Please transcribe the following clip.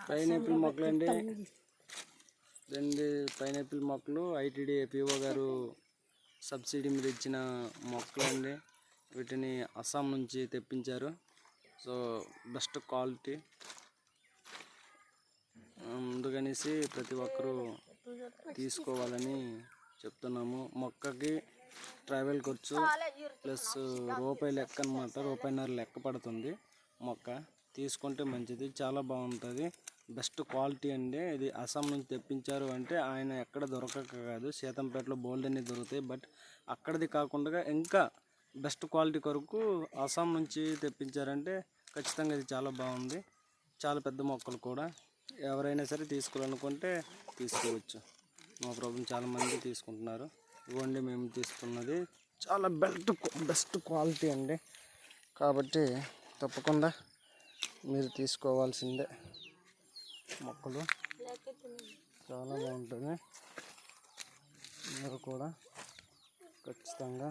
Pineapple మొక్కలు అండి, 2 pineapple మొక్కలు ఐటీడీ పిఓ గారు సబ్సిడీ మీద ఇచ్చిన మొక్కలు అండి. వీటిని అస్సాం నుంచి తెప్పించారు. సో బెస్ట్ క్వాలిటీ, ముందుగానేసి ప్రతి ఒక్కరూ తీసుకోవాలని చెప్తున్నాము. మొక్కకి ట్రావెల్ ఖర్చు ప్లస్ రూపాయి లెక్క అనమాట, రూపాయిన్నర లెక్క పడుతుంది. మొక్క తీసుకుంటే మంచిది, చాలా బాగుంటుంది. బెస్ట్ క్వాలిటీ అండి. ఇది అస్సాం నుంచి తెప్పించారు అంటే ఆయన ఎక్కడ దొరకక కాదు, సీతంపేటలో బోల్డ్ అన్ని దొరుకుతాయి. బట్ అక్కడిది కాకుండా ఇంకా బెస్ట్ క్వాలిటీ కొరకు అస్సాం నుంచి తెప్పించారంటే ఖచ్చితంగా ఇది చాలా బాగుంది. చాలా పెద్ద మొక్కలు కూడా, ఎవరైనా సరే తీసుకోవాలనుకుంటే తీసుకోవచ్చు. మా ప్రాబ్లం చాలామంది తీసుకుంటున్నారు. ఇవ్వండి మేము తీసుకున్నది చాలా బెస్ట్ క్వాలిటీ అండి. కాబట్టి తప్పకుండా మీరు తీసుకోవాల్సిందే. మొక్కలు చాలా బాగుంటుంది. మీరు కూడా ఖచ్చితంగా